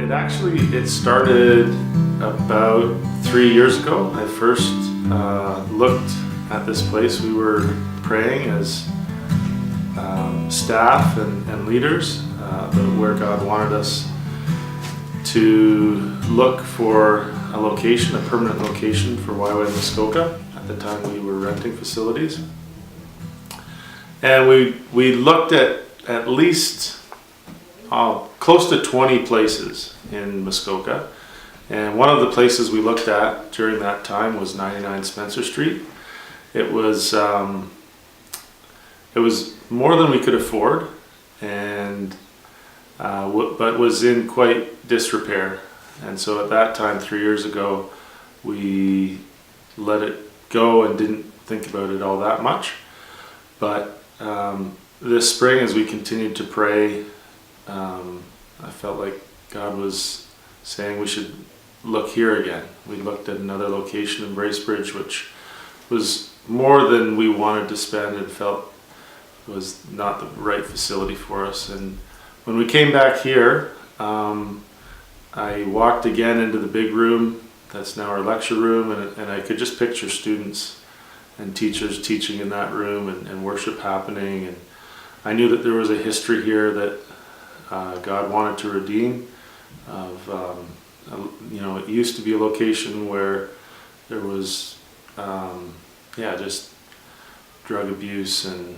It started about 3 years ago. I first looked at this place. We were praying as staff and leaders where God wanted us to look for a location, a permanent location for YWAM Muskoka. At the time we were renting facilities. And we looked at least close to 20 places in Muskoka, and one of the places we looked at during that time was 99 Spencer Street. It was more than we could afford, and but was in quite disrepair. And so at that time, 3 years ago, we let it go and didn't think about it all that much. But this spring, as we continued to pray, I felt like God was saying we should look here again. We looked at another location in Bracebridge, which was more than we wanted to spend and felt was not the right facility for us. And when we came back here, I walked again into the big room that's now our lecture room, and I could just picture students and teachers teaching in that room and worship happening. And I knew that there was a history here that God wanted to redeem. It used to be a location where there was, just drug abuse, and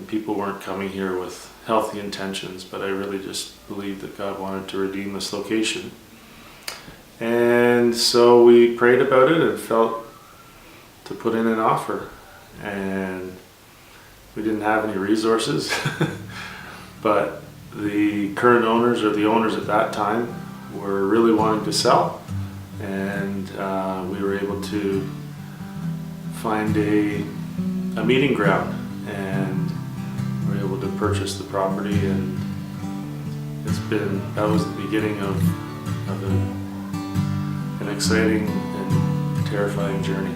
people weren't coming here with healthy intentions. But I really just believed that God wanted to redeem this location. And so we prayed about it and felt to put in an offer. And we didn't have any resources, but the current owners, or the owners at that time, were really wanting to sell, and we were able to find a meeting ground, and we were able to purchase the property. And that was the beginning of an exciting and terrifying journey.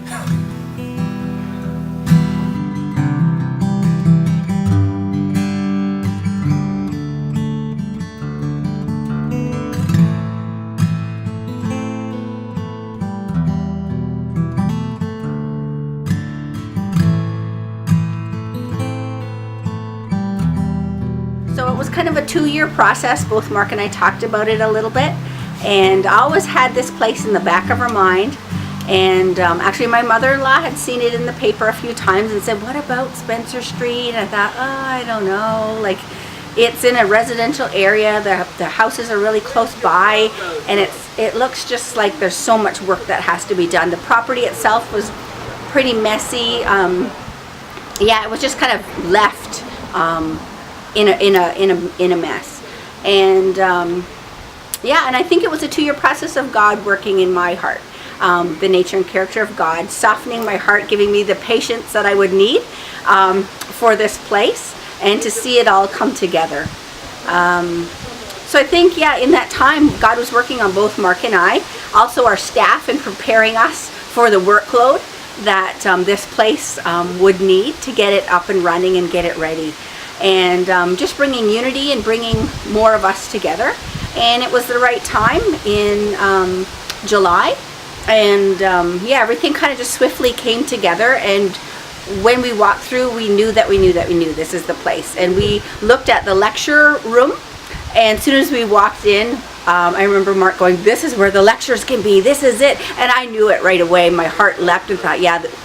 So it was kind of a 2-year process. Both Mark and I talked about it a little bit, and I always had this place in the back of our mind. And actually my mother-in-law had seen it in the paper a few times and said, what about Spencer Street? And I thought, I don't know, like, it's in a residential area, the houses are really close by, and it looks just like there's so much work that has to be done. The property itself was pretty messy. It was just kind of left in a mess. And and I think it was a 2-year process of God working in my heart. The nature and character of God, softening my heart, giving me the patience that I would need for this place, and to see it all come together. So I think, in that time, God was working on both Mark and I, also our staff, and preparing us for the workload that this place would need to get it up and running and get it ready. And just bringing unity and bringing more of us together. And it was the right time in July. And everything kind of just swiftly came together. And when we walked through, we knew this is the place. And we looked at the lecture room, and as soon as we walked in, I remember Mark going, this is where the lectures can be, this is it. And I knew it right away. My heart leapt and thought,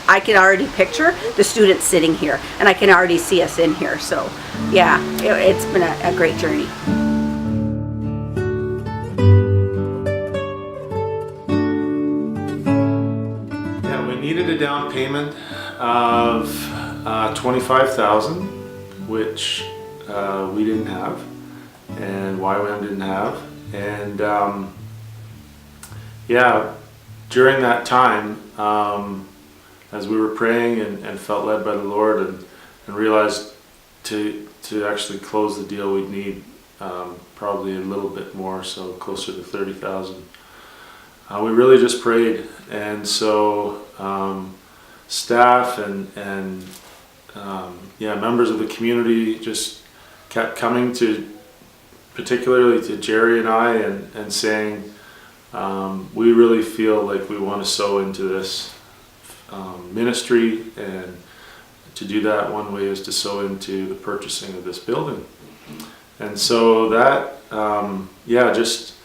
I can already picture the students sitting here, and I can already see us in here. So it's been a great journey. We needed a down payment of $25,000, which we didn't have, and YWAM didn't have. And during that time, as we were praying and felt led by the Lord, and realized to actually close the deal, we'd need probably a little bit more, so closer to $30,000. We really just prayed, and so staff and members of the community just kept coming to particularly to Jerry and I, and saying, we really feel like we want to sow into this ministry, and to do that, one way is to sow into the purchasing of this building. And so that, just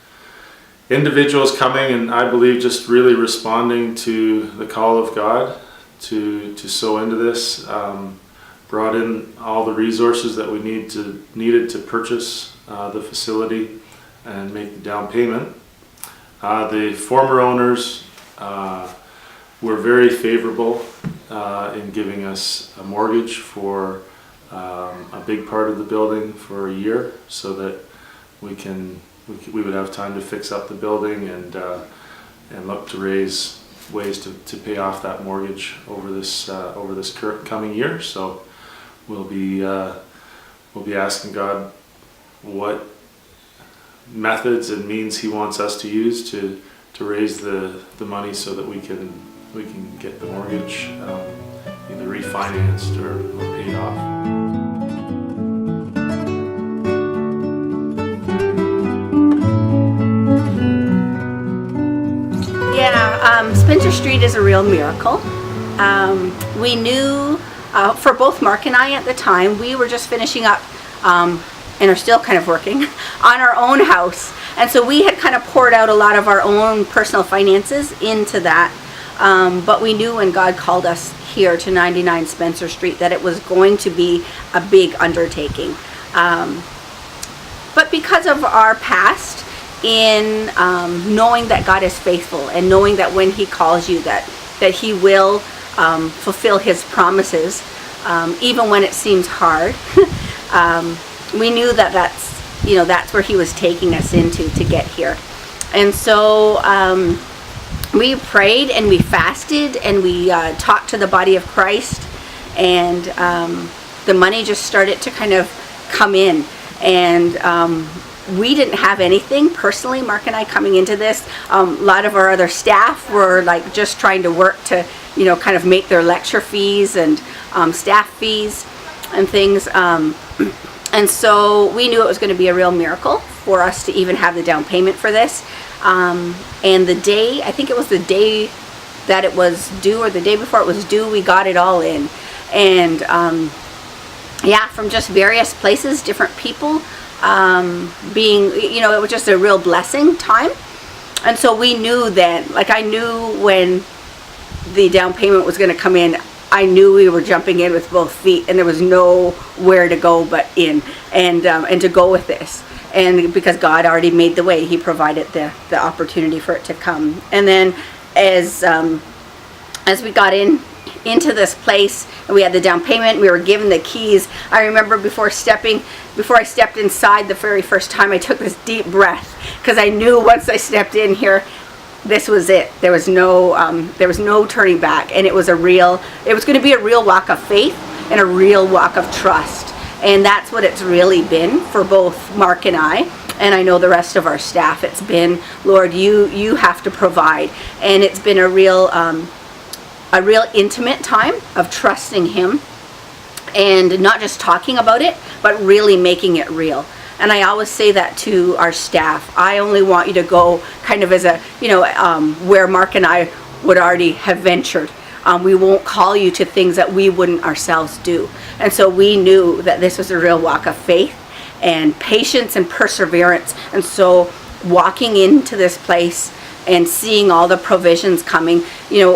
individuals coming, and I believe just really responding to the call of God to sow into this, brought in all the resources that we needed to purchase the facility and make the down payment. The former owners were very favorable in giving us a mortgage for a big part of the building for a year, so that we would have time to fix up the building and look to raise ways to pay off that mortgage over this coming year. So we'll be asking God what methods and means He wants us to use to raise the money so that we can get the mortgage either refinanced or paid off. Spencer Street is a real miracle. We knew, for both Mark and I at the time, we were just finishing up and are still kind of working on our own house. And so we had kind of poured out a lot of our own personal finances into that. But we knew when God called us here to 99 Spencer Street that it was going to be a big undertaking. But because of our past, in knowing that God is faithful and knowing that when He calls you that He will fulfill His promises, even when it seems hard, we knew that's where He was taking us into to get here. And so we prayed and we fasted and we talked to the body of Christ, and the money just started to kind of come in. And we didn't have anything personally, Mark and I, coming into this. A lot of our other staff were like just trying to work to, kind of make their lecture fees and staff fees and things. And so we knew it was going to be a real miracle for us to even have the down payment for this. And the day, I think it was the day that it was due or the day before it was due, we got it all in. And from just various places, different people, it was just a real blessing time. And so we knew then, like I knew when the down payment was going to come in, I knew we were jumping in with both feet, and there was nowhere to go but in, and to go with this. And because God already made the way, He provided the opportunity for it to come. And then as we got into this place and we had the down payment, we were given the keys. I remember before I stepped inside the very first time, I took this deep breath, because I knew once I stepped in here, this was it. There was no turning back, and it was going to be a real walk of faith and a real walk of trust. And that's what it's really been for both Mark and I know the rest of our staff. It's been, Lord, you have to provide. And it's been a real intimate time of trusting Him, and not just talking about it, but really making it real. And I always say that to our staff. I only want you to go kind of as a, where Mark and I would already have ventured. We won't call you to things that we wouldn't ourselves do. And so we knew that this was a real walk of faith and patience and perseverance. And so walking into this place and seeing all the provisions coming, it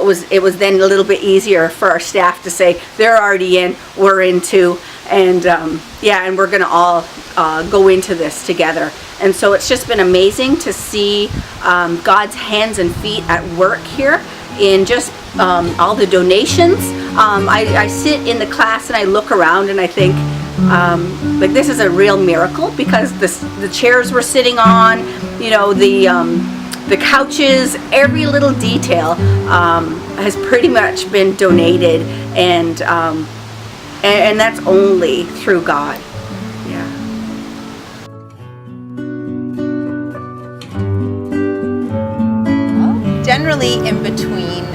was then a little bit easier for our staff to say, they're already in, we're in too, and and we're going to all go into this together. And so it's just been amazing to see God's hands and feet at work here in just all the donations. I sit in the class and I look around and I think, this is a real miracle, because the chairs we're sitting on, the couches, every little detail has pretty much been donated, and that's only through God. Yeah. Generally, in between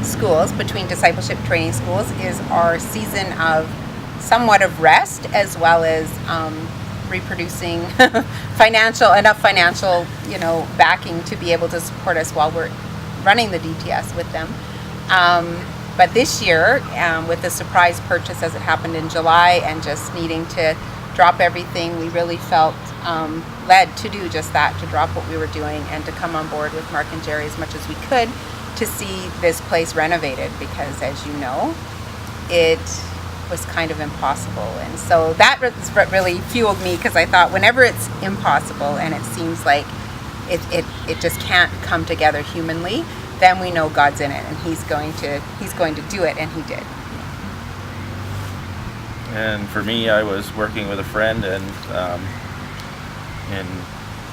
schools, between discipleship training schools, is our season of somewhat of rest, as well as reproducing enough financial, backing to be able to support us while we're running the DTS with them. But this year, with the surprise purchase as it happened in July and just needing to drop everything, we really felt led to do just that, to drop what we were doing and to come on board with Mark and Jerry as much as we could to see this place renovated, because as you know, it was kind of impossible. And so that really fueled me, because I thought whenever it's impossible and it seems like it just can't come together humanly, then we know God's in it and he's going to do it, and he did. And for me, I was working with a friend and in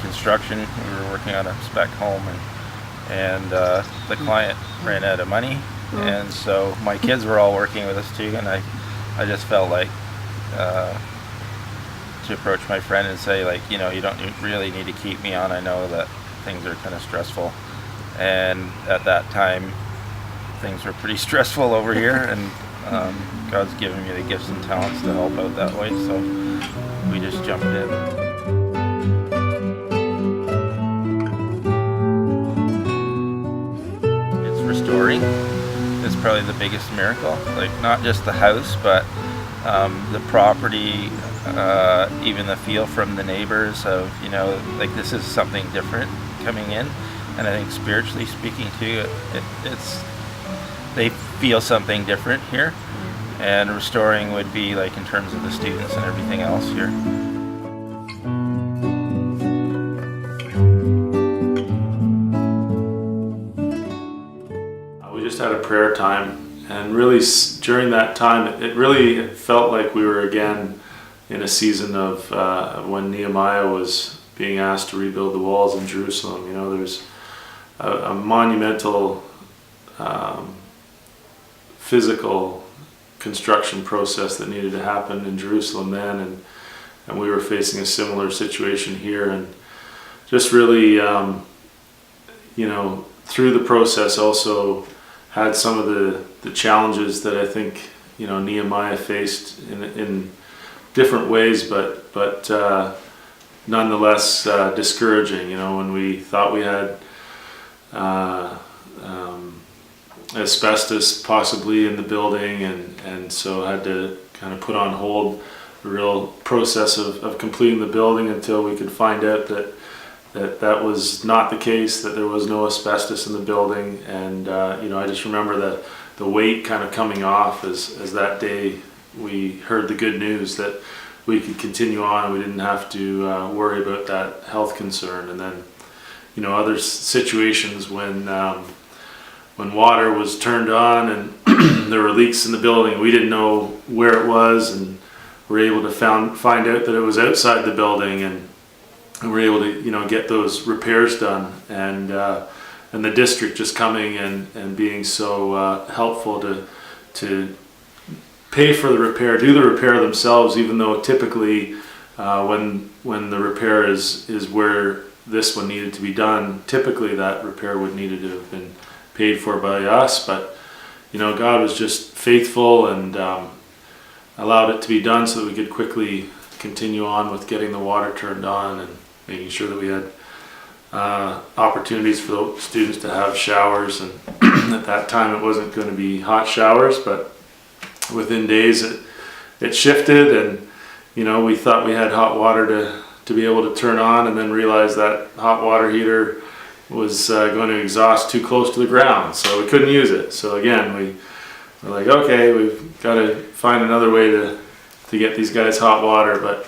construction. We were working on a spec home, and the client ran out of money, and so my kids were all working with us too, and I just felt like to approach my friend and say, like, you don't really need to keep me on. I know that things are kind of stressful, and at that time things were pretty stressful over here, and God's given me the gifts and talents to help out that way, so we just jumped in. Restoring is probably the biggest miracle. Like, not just the house, but the property, even the feel from the neighbors of, like, this is something different coming in. And I think spiritually speaking too, they feel something different here. And restoring would be like in terms of the students and everything else here. Had a prayer time, and really during that time it really felt like we were again in a season of when Nehemiah was being asked to rebuild the walls in Jerusalem. There's a monumental physical construction process that needed to happen in Jerusalem then, and we were facing a similar situation here, and just really through the process also had some of the challenges that I think Nehemiah faced in different ways, but nonetheless discouraging. When we thought we had asbestos possibly in the building, and so had to kind of put on hold the real process of completing the building until we could find out that was not the case, that there was no asbestos in the building. And I just remember the weight kind of coming off as that day we heard the good news that we could continue on. We didn't have to worry about that health concern. And then other situations when water was turned on and there were leaks in the building, we didn't know where it was, and were able to find out that it was outside the building, and we're able to get those repairs done, and the district just coming and being so helpful to pay for the repair, do the repair themselves, even though typically when the repair is where this one needed to be done, typically that repair would needed to have been paid for by us. But God was just faithful and allowed it to be done so that we could quickly continue on with getting the water turned on and making sure that we had opportunities for the students to have showers. And at that time it wasn't going to be hot showers, but within days it shifted, and we thought we had hot water to be able to turn on, and then realized that hot water heater was going to exhaust too close to the ground, so we couldn't use it. So again, we were like, okay, we've got to find another way to get these guys hot water. But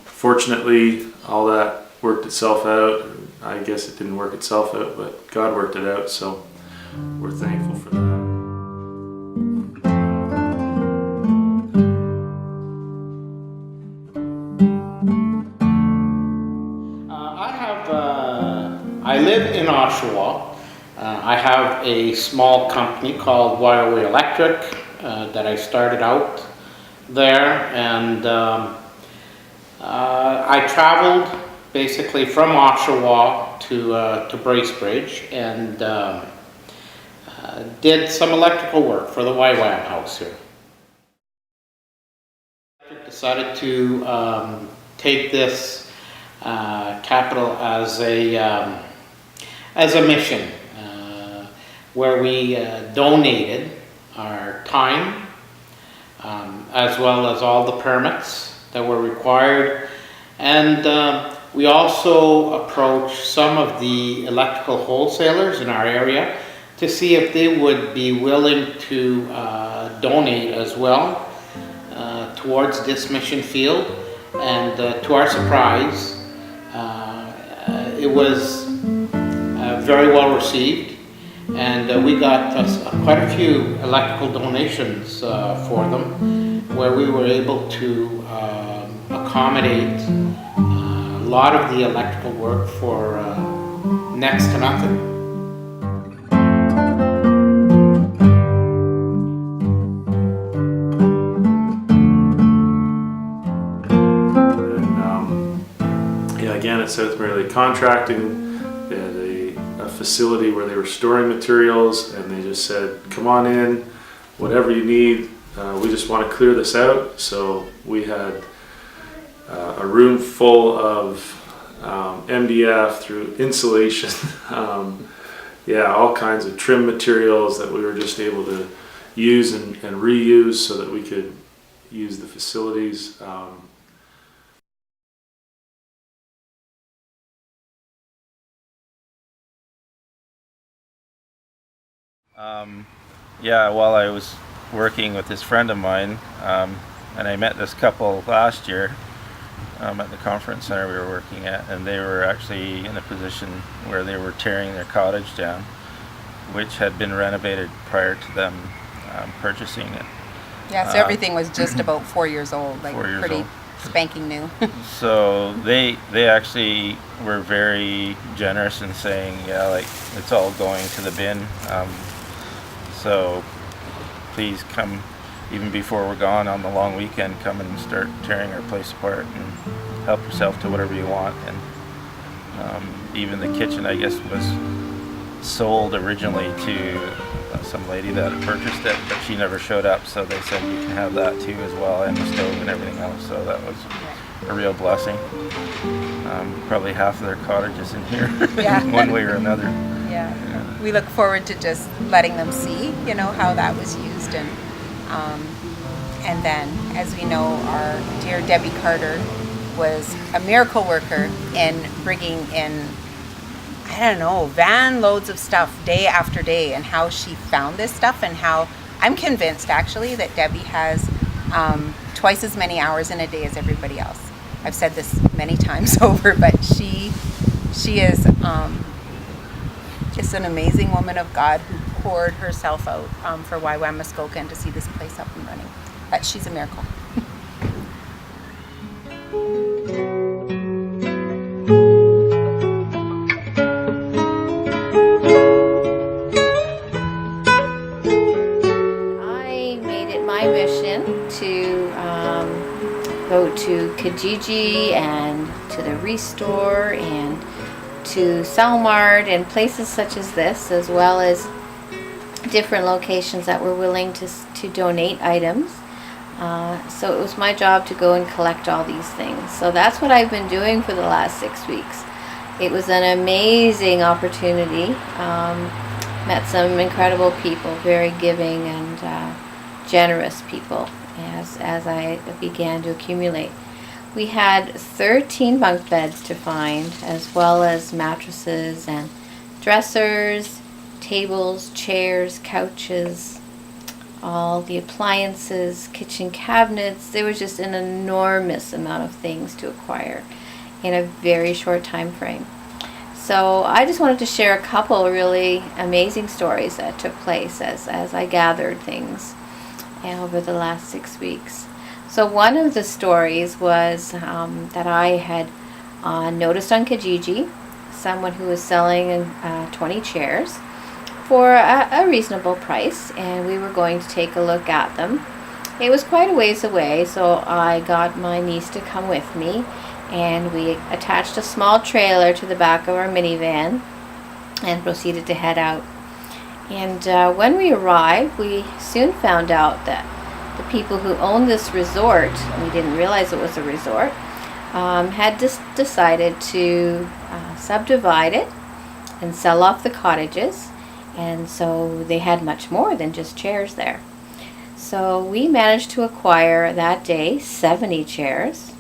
fortunately, all that worked itself out. I guess it didn't work itself out, but God worked it out, so we're thankful for that. I live in Oshawa. I have a small company called Wireway Electric that I started out there, and I traveled basically from Oshawa to Bracebridge and did some electrical work for the YWAM house here. The decided to take this capital as a mission, where we donated our time, as well as all the permits that were required. And we also approached some of the electrical wholesalers in our area to see if they would be willing to donate as well towards this mission field. And to our surprise, it was very well received, and we got quite a few electrical donations for them, where we were able to accommodate a lot of the electrical work for next to nothing. Again, at South Mary Lake Contracting, they had a facility where they were storing materials, and they just said, come on in, whatever you need, we just want to clear this out. So we had a room full of MDF through insulation, all kinds of trim materials that we were just able to use and reuse so that we could use the facilities. While I was working with this friend of mine, and I met this couple last year at the conference center we were working at, and they were actually in a position where they were tearing their cottage down, which had been renovated prior to them purchasing it. Yeah, so everything was just about 4 years old, like 4 years pretty old. spanking new. So they actually were very generous in saying, it's all going to the bin. So please come, even before we're gone on the long weekend, come and start tearing our place apart and help yourself to whatever you want. And even the kitchen, I guess, was sold originally to some lady that had purchased it, but she never showed up, so they said you can have that too as well, and the stove and everything else. So that was a real blessing. Probably half of their cottage is in here, one way or another. Yeah. We look forward to just letting them see, how that was used, and then, as we know, our dear Debbie Carter was a miracle worker in bringing in, van loads of stuff day after day, and how she found this stuff, and how I'm convinced actually that Debbie has twice as many hours in a day as everybody else. I've said this many times over, but she is just an amazing woman of God who poured herself out for YWAM Muskoka and to see this place up and running. But she's a miracle. I made it my mission to go to Kijiji and to the Restore and to Salmart and places such as this, as well as different locations that were willing to donate items. So it was my job to go and collect all these things. So that's what I've been doing for the last 6 weeks. It was an amazing opportunity. Met some incredible people, very giving and generous people as I began to accumulate. We had 13 bunk beds to find, as well as mattresses and dressers, tables, chairs, couches, all the appliances, kitchen cabinets. There was just an enormous amount of things to acquire in a very short time frame. So I just wanted to share a couple really amazing stories that took place as I gathered things over the last 6 weeks. So one of the stories was that I had noticed on Kijiji someone who was selling 20 chairs for a reasonable price, and we were going to take a look at them. It was quite a ways away, so I got my niece to come with me, and we attached a small trailer to the back of our minivan and proceeded to head out. And when we arrived, we soon found out that the people who owned this resort, we didn't realize it was a resort, had decided to subdivide it and sell off the cottages, and so they had much more than just chairs there. So we managed to acquire that day 70 chairs,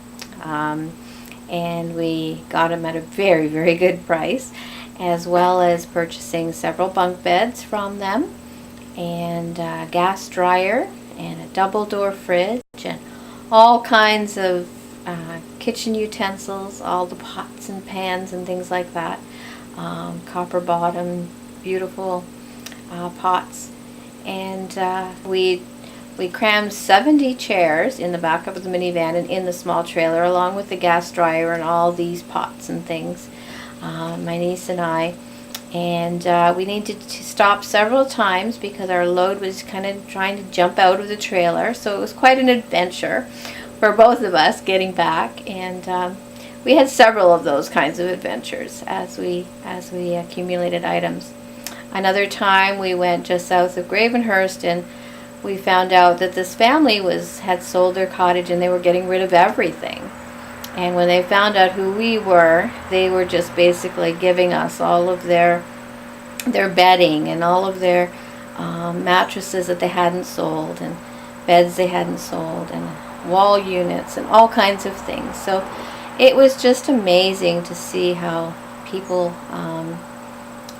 and we got them at a very, very good price, as well as purchasing several bunk beds from them, and a gas dryer, and a double door fridge, and all kinds of kitchen utensils, all the pots and pans and things like that, copper bottom, beautiful pots, and we crammed 70 chairs in the back of the minivan and in the small trailer, along with the gas dryer and all these pots and things, my niece and I. And we needed to stop several times because our load was kind of trying to jump out of the trailer. So it was quite an adventure for both of us getting back. And we had several of those kinds of adventures as we accumulated items. Another time we went just south of Gravenhurst, and we found out that this family had sold their cottage and they were getting rid of everything. And when they found out who we were, they were just basically giving us all of their bedding and all of their mattresses that they hadn't sold, and beds they hadn't sold, and wall units and all kinds of things. So it was just amazing to see how people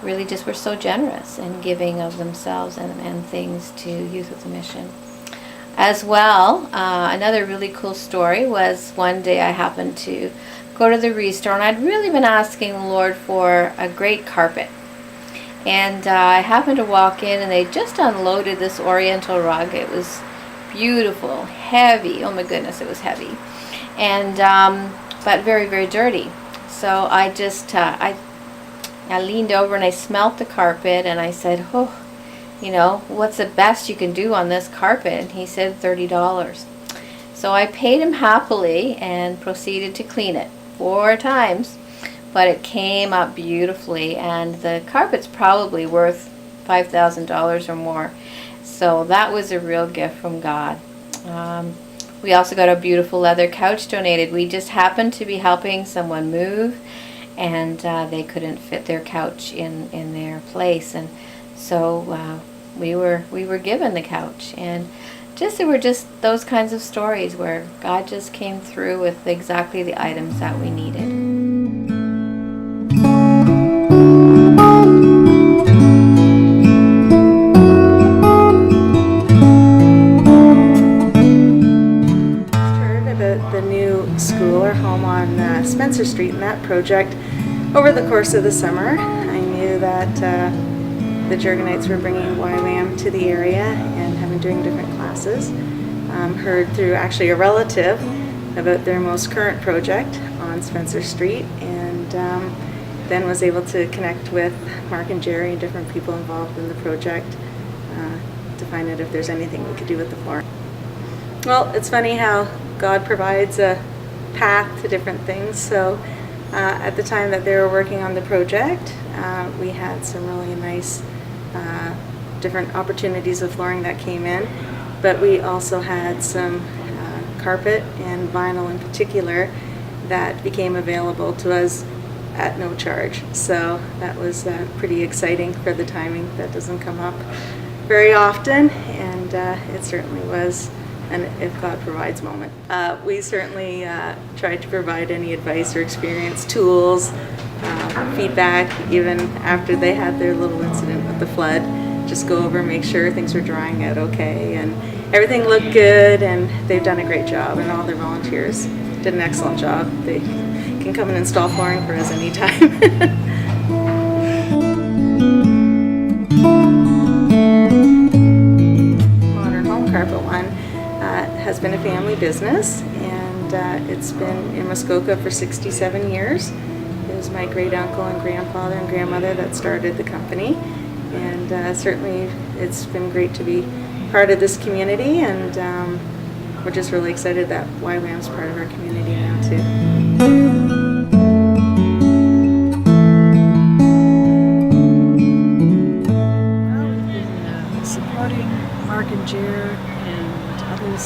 really just were so generous in giving of themselves and things to Youth with a Mission. As well, another really cool story was one day I happened to go to the Restore, and I'd really been asking the Lord for a great carpet. And I happened to walk in, and they just unloaded this Oriental rug. It was beautiful, heavy. Oh my goodness, it was heavy, and but very, very dirty. So I just I leaned over and I smelt the carpet, and I said, "Oh, you know, what's the best you can do on this carpet?" And he said $30. So I paid him happily and proceeded to clean it 4 times, but it came up beautifully, and the carpet's probably worth $5,000 or more. So that was a real gift from God. We also got a beautiful leather couch donated. We just happened to be helping someone move, and they couldn't fit their couch in their place, and so we were given the couch. And there were just those kinds of stories where God just came through with exactly the items that we needed. Heard about the new school or home on Spencer Street and that project over the course of the summer. I knew that the Jurgenites were bringing YWAM to the area and doing different classes. Heard through actually a relative about their most current project on Spencer Street, and then was able to connect with Mark and Jerry and different people involved in the project to find out if there's anything we could do with the floor. Well, it's funny how God provides a path to different things. So at the time that they were working on the project, we had some really nice different opportunities of flooring that came in, but we also had some carpet and vinyl in particular that became available to us at no charge. So that was pretty exciting for the timing. That doesn't come up very often, and it certainly was an if God provides moment. We certainly tried to provide any advice or experience, tools, feedback, even after they had their little incident with the flood. Just go over, make sure things were drying out okay, and everything looked good, and they've done a great job, and all their volunteers did an excellent job. They can come and install flooring for us anytime. Modern Home Carpet One has been a family business, and it's been in Muskoka for 67 years. It was my great uncle and grandfather and grandmother that started the company. And certainly it's been great to be part of this community, and we're just really excited that YWAM's part of our community now too. Well, we've been supporting Mark and Jer and others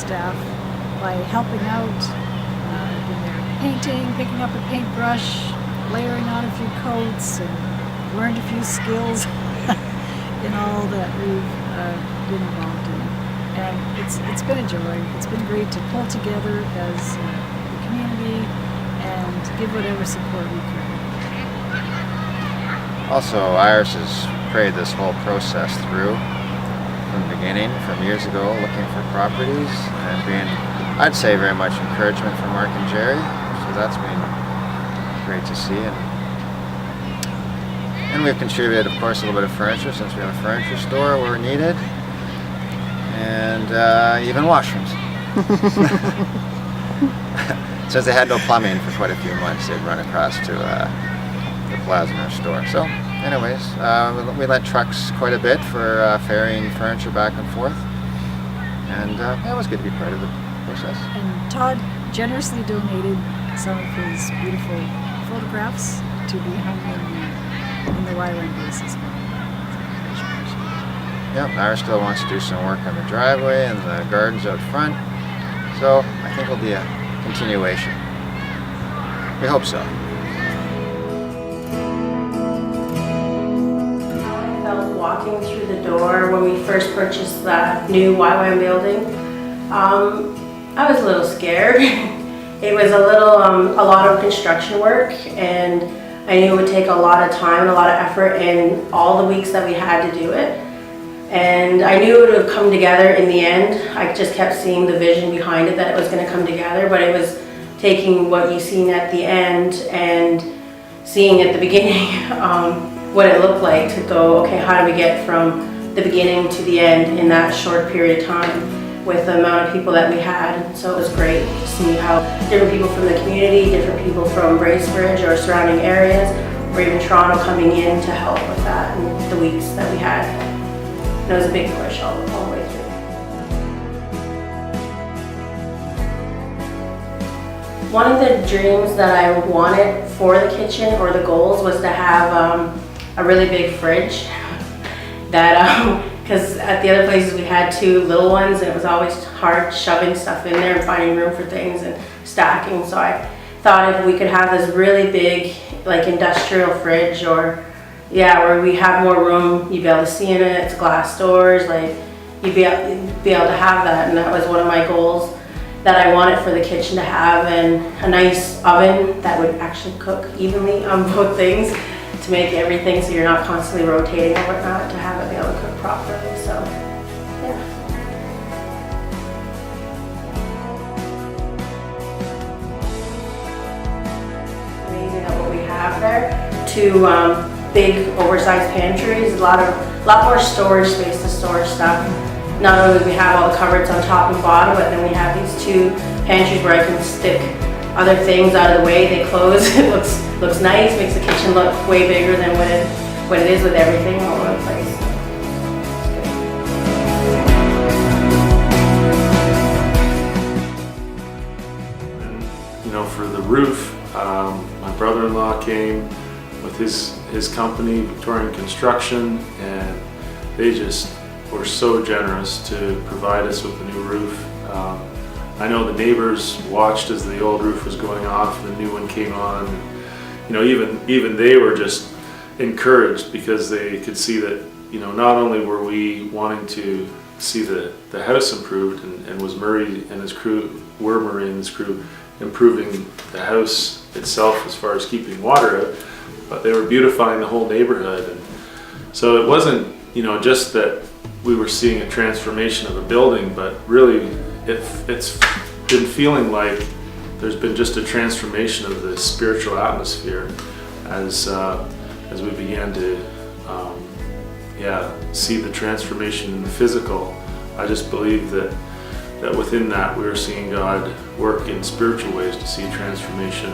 helping out. I've been there painting, picking up a paintbrush, layering on a few coats, and learned a few skills in all that we've been involved in. And it's been a joy. It's been great to pull together as a community and give whatever support we can. Also, Iris has prayed this whole process through from the beginning, from years ago, looking for properties and being, I'd say, very much encouragement from Mark and Jerry. So that's been great to see. And we've contributed, of course, a little bit of furniture since we have a furniture store where needed. And even washrooms. Since they had no plumbing for quite a few months, they'd run across to the Plasner store. So, anyways, we let trucks quite a bit for ferrying furniture back and forth. And it was good to be part of the process. And Todd generously donated some of his beautiful photographs to be hung in the YWAM base as well. Yep, Iris still wants to do some work on the driveway and the gardens out front. So I think it'll be a continuation. We hope so. I felt walking through the door when we first purchased the new YWAM building. I was a little scared. It was a lot of construction work, and I knew it would take a lot of time and a lot of effort in all the weeks that we had to do it. And I knew it would have come together in the end. I just kept seeing the vision behind it, that it was going to come together, but it was taking what you've seen at the end and seeing at the beginning what it looked like to go, okay, how do we get from the beginning to the end in that short period of time with the amount of people that we had. So it was great to see how different people from the community, different people from Bracebridge or surrounding areas, or even Toronto coming in to help with that in the weeks that we had. And it was a big push all the way through. One of the dreams that I wanted for the kitchen, or the goals, was to have a really big fridge. That, because at the other places we had two little ones, and it was always hard shoving stuff in there and finding room for things and stacking. So I thought if we could have this really big, like, industrial fridge, or where we have more room, you'd be able to see in it, it's glass doors, like you'd be able to have that. And that was one of my goals that I wanted for the kitchen to have, and a nice oven that would actually cook evenly on both things to make everything so you're not constantly rotating or whatnot, to have it be able to cook properly. So yeah. Amazing at what we have there. Two big oversized pantries, a lot more storage space to store stuff. Not only do we have all the cupboards on top and bottom, but then we have these two pantries where I can stick other things out of the way. They close. It looks nice, makes the kitchen look way bigger than what it is with everything all over the place. You know, for the roof, my brother-in-law came with his company, Victorian Construction, and they just were so generous to provide us with a new roof. I know the neighbors watched as the old roof was going off, the new one came on. You know, even they were just encouraged, because they could see that, you know, not only were we wanting to see the house improved, and was Murray and his crew improving the house itself as far as keeping water out, but they were beautifying the whole neighborhood. And so it wasn't, you know, just that we were seeing a transformation of a building, but really it's been feeling like there's been just a transformation of the spiritual atmosphere as we began to see the transformation in the physical. I just believe that within that we were seeing God work in spiritual ways to see transformation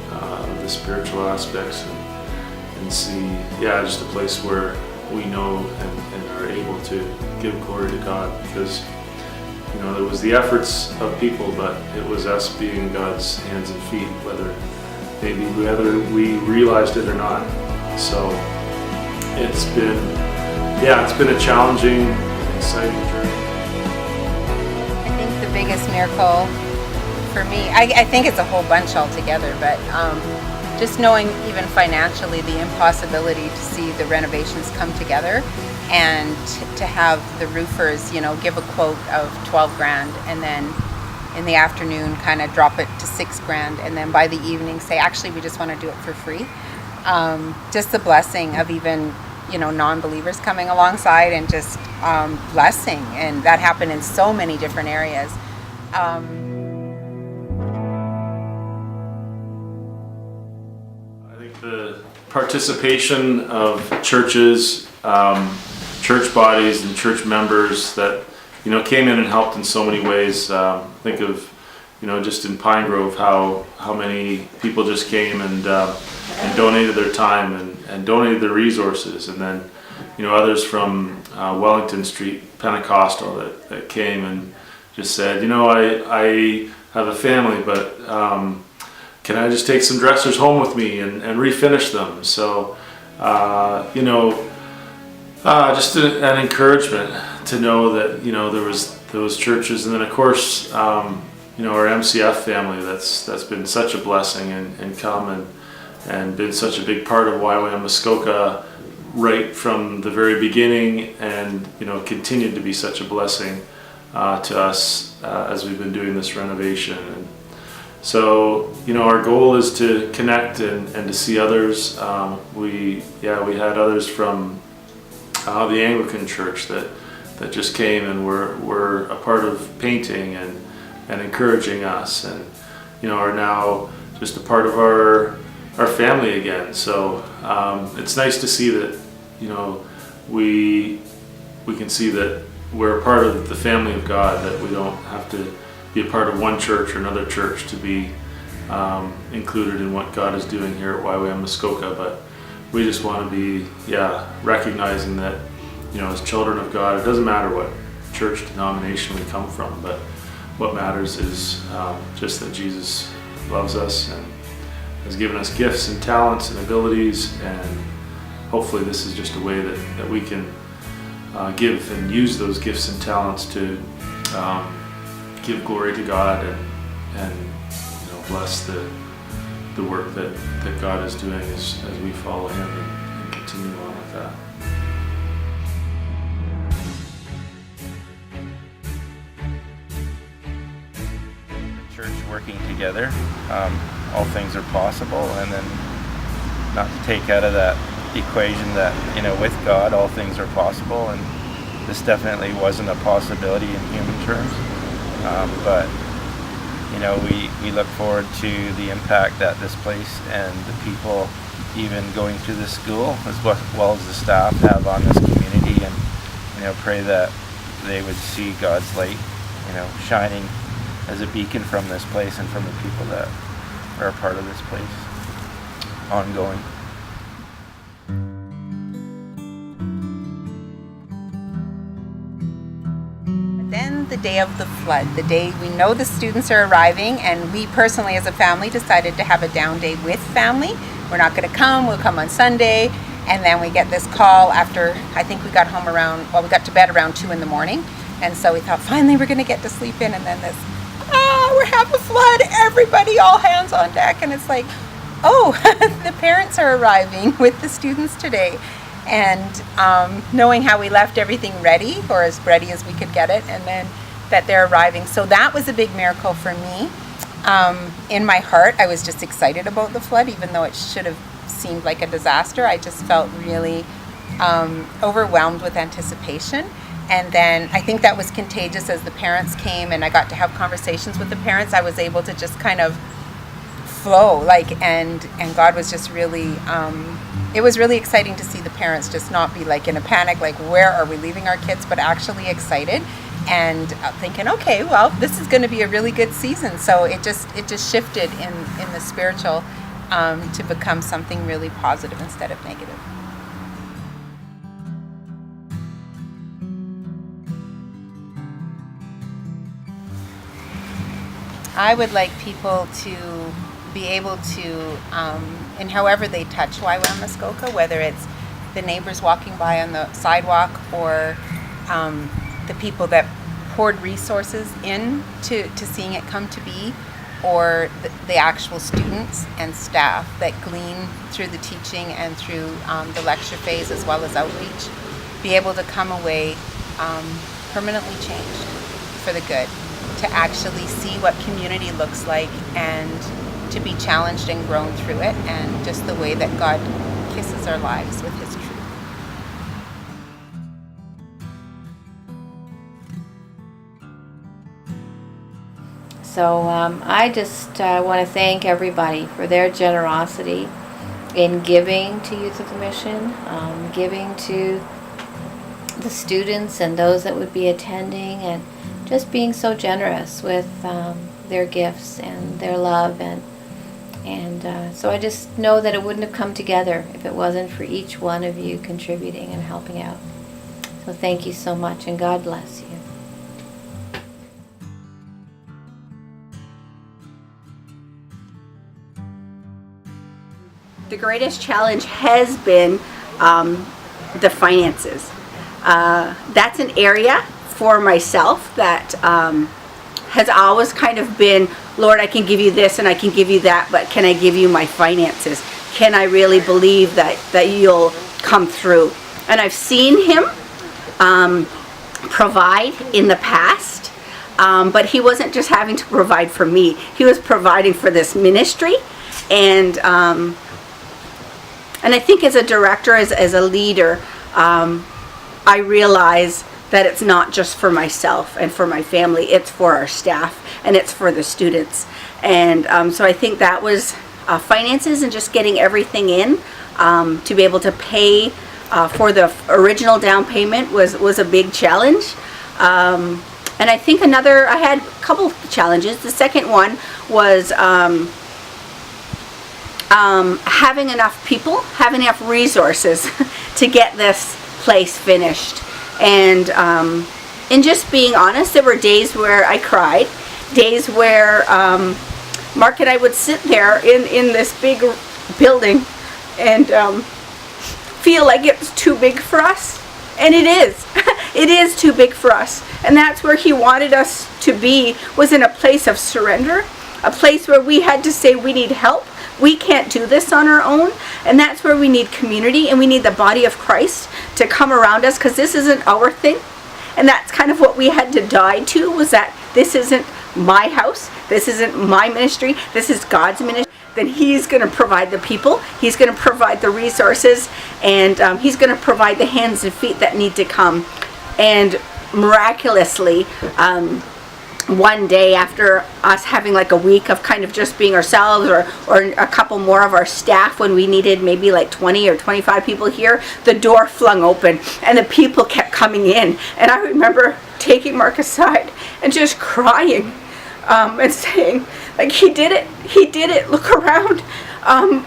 of the spiritual aspects, and see just a place where we know and are able to give glory to God, because, you know, there was the efforts of people, but it was us being God's hands and feet, whether we realized it or not. So it's been a challenging, exciting journey. I think the biggest miracle for me, I think it's a whole bunch altogether, but just knowing even financially the impossibility to see the renovations come together, and to have the roofers, you know, give a quote of 12 grand and then in the afternoon kind of drop it to 6 grand, and then by the evening say, actually, we just want to do it for free. Just the blessing of even, you know, non-believers coming alongside and just blessing, and that happened in so many different areas. I think the participation of churches, church bodies and church members that, you know, came in and helped in so many ways. Think of, you know, just in Pine Grove, how many people just came and donated their time and donated their resources, and then, you know, others from Wellington Street Pentecostal that came and just said, you know, I have a family, but can I just take some dressers home with me and refinish them? So, you know, just an encouragement to know that, you know, there was those churches, and then of course, you know, our MCF family that's been such a blessing and come and been such a big part of YWAM Muskoka right from the very beginning, and, you know, continued to be such a blessing to us as we've been doing this renovation. And so, you know, our goal is to connect and to see others. We had others from the Anglican Church that just came and were a part of painting and encouraging us, and, you know, are now just a part of our family again. So it's nice to see that, you know, we can see that we're a part of the family of God, that we don't have to be a part of one church or another church to be included in what God is doing here at YWAM Muskoka. But we just want to be, recognizing that, you know, as children of God, it doesn't matter what church denomination we come from, but what matters is just that Jesus loves us and has given us gifts and talents and abilities, and hopefully this is just a way that we can give and use those gifts and talents to give glory to God and you know, bless the work that God is doing as we follow Him and continue on with that. Church working together, all things are possible, and then not to take out of that equation that, you know, with God all things are possible, and this definitely wasn't a possibility in human terms, but, you know, we look forward to the impact that this place and the people even going to the school as well as the staff have on this community, and, you know, pray that they would see God's light, you know, shining as a beacon from this place and from the people that are a part of this place ongoing. Then the day of the flood, the day we know the students are arriving, and we personally as a family decided to have a down day with family. We're not going to come, we'll come on Sunday, and then we get this call after, I think we got home we got to bed around 2 in the morning, and so we thought finally we're going to get to sleep in, and then this, we're having a flood, everybody, all hands on deck, and it's like, oh, the parents are arriving with the students today. And knowing how we left everything ready, or as ready as we could get it, and then that they're arriving. So that was a big miracle for me. In my heart, I was just excited about the flood, even though it should have seemed like a disaster. I just felt really overwhelmed with anticipation. And then I think that was contagious as the parents came and I got to have conversations with the parents. I was able to just kind of flow, and God was just really, it was really exciting to see the parents just not be like in a panic, like where are we leaving our kids, but actually excited and thinking, okay, well, this is going to be a really good season. So it just shifted in the spiritual to become something really positive instead of negative. I would like people to be able to, in however they touch YWAM Muskoka, whether it's the neighbors walking by on the sidewalk or the people that poured resources in to seeing it come to be, or the actual students and staff that glean through the teaching and through the lecture phase as well as outreach, be able to come away permanently changed for the good, to actually see what community looks like and to be challenged and grown through it, and just the way that God kisses our lives with his truth. So I just want to thank everybody for their generosity in giving to Youth of the Mission, giving to the students and those that would be attending, and just being so generous with their gifts and their love. And so I just know that it wouldn't have come together if it wasn't for each one of you contributing and helping out. So thank you so much, and God bless you. The greatest challenge has been the finances. That's an area for myself that has always kind of been, Lord, I can give you this and I can give you that, but can I give you my finances? Can I really believe that you'll come through? And I've seen him provide in the past, but he wasn't just having to provide for me. He was providing for this ministry. And I think as a director, as a leader, I realize that it's not just for myself and for my family, it's for our staff and it's for the students. And so I think that was finances and just getting everything in to be able to pay for the original down payment was a big challenge. And I think I had a couple of challenges. The second one was having enough people, having enough resources to get this place finished. And just being honest, there were days where I cried, days where Mark and I would sit there in this big building and feel like it's too big for us. And it is. It is too big for us. And that's where he wanted us to be, was in a place of surrender, a place where we had to say we need help. We can't do this on our own, and that's where we need community, and we need the body of Christ to come around us, because this isn't our thing. And that's kind of what we had to die to, was that this isn't my house, this isn't my ministry, this is God's ministry. Then he's going to provide the people, he's going to provide the resources, and he's going to provide the hands and feet that need to come. And miraculously, one day after us having like a week of kind of just being ourselves, or a couple more of our staff, when we needed maybe like 20 or 25 people here, the door flung open and the people kept coming in. And I remember taking Mark aside and just crying and saying, like, he did it, look around,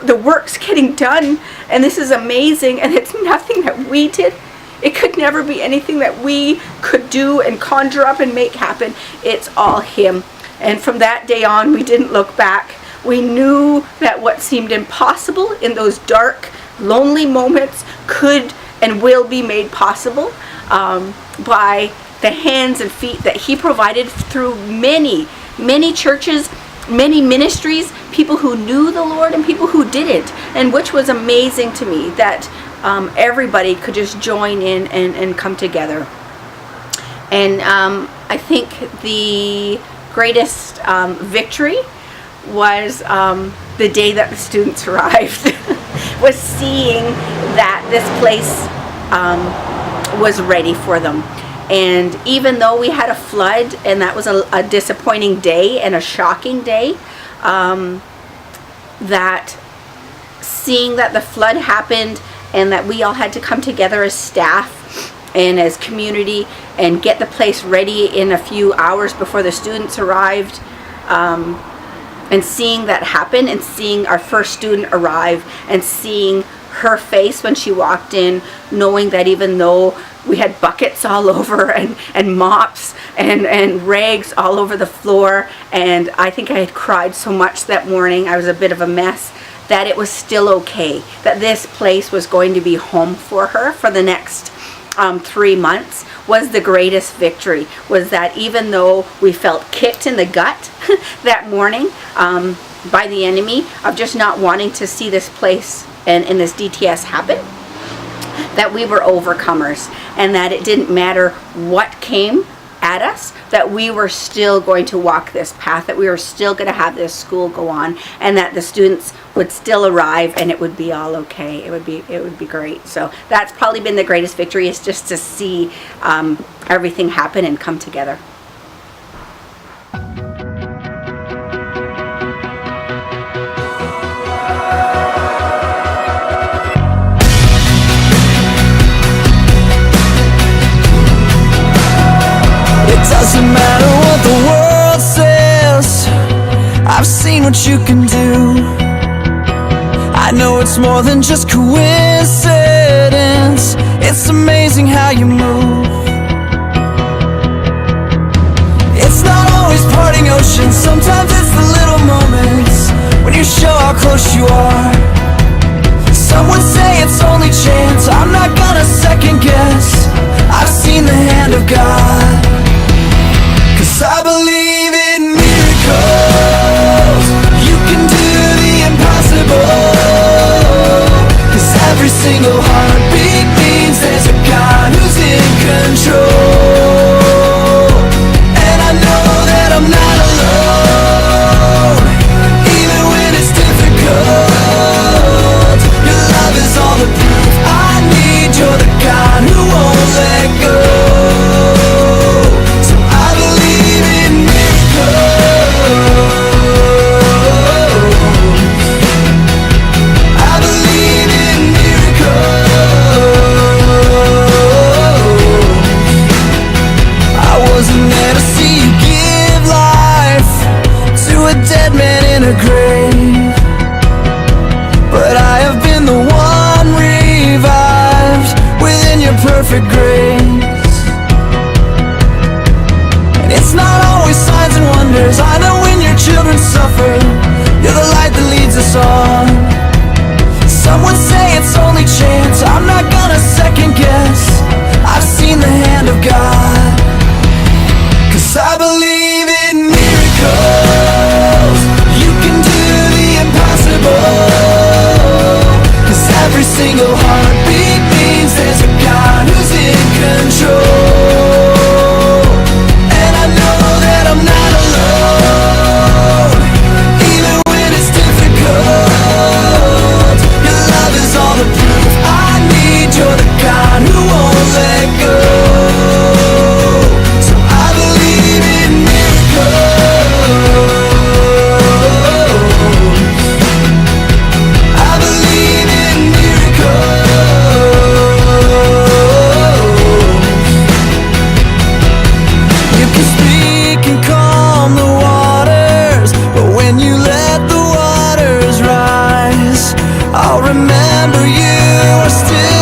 the work's getting done, and this is amazing, and it's nothing that we did. It could never be anything that we could do and conjure up and make happen. It's all him. And from that day on, we didn't look back. We knew that what seemed impossible in those dark, lonely moments could and will be made possible by the hands and feet that he provided through many, many churches, many ministries, people who knew the Lord and people who didn't, and which was amazing to me that everybody could just join in and come together. And I think the greatest victory was the day that the students arrived, was seeing that this place was ready for them. And even though we had a flood, and that was a disappointing day and a shocking day, that seeing that the flood happened and that we all had to come together as staff and as community and get the place ready in a few hours before the students arrived, and seeing that happen, and seeing our first student arrive, and seeing her face when she walked in, knowing that even though we had buckets all over and mops and rags all over the floor, and I think I had cried so much that morning, I was a bit of a mess, that it was still okay, that this place was going to be home for her for the next 3 months was the greatest victory, was that even though we felt kicked in the gut that morning by the enemy of just not wanting to see this place and this DTS happen, that we were overcomers, and that it didn't matter what came at us, that we were still going to walk this path, that we were still going to have this school go on, and that the students would still arrive and it would be all okay. It would be great. So that's probably been the greatest victory, is just to see everything happen and come together. Doesn't matter what the world says, I've seen what you can do. I know it's more than just coincidence, it's amazing how you move. It's not always parting oceans, sometimes it's the little moments when you show how close you are. Some would say it's only chance, I'm not gonna second guess. I've seen the hand of God. I believe in miracles. You can do the impossible. 'Cause every single heartbeat means there's a God who's in control. And I know that I'm not alone, even when it's difficult. Your love is all the proof I need. You're the God who won't let go. A grave, but I have been the one revived within your perfect grace. And it's not always signs and wonders, I know when your children suffer, you're the light that leads us on. Some would say it's only chance, I'm not gonna second guess. I've seen the hand of God. 'Cause I believe in miracles. You can do the impossible. 'Cause every single heartbeat means there's a God who's in control. And I know that I'm not alone, even when it's difficult. Your love is all the proof I need. You're the God who won't let go. So I believe in miracles. I'll remember you are still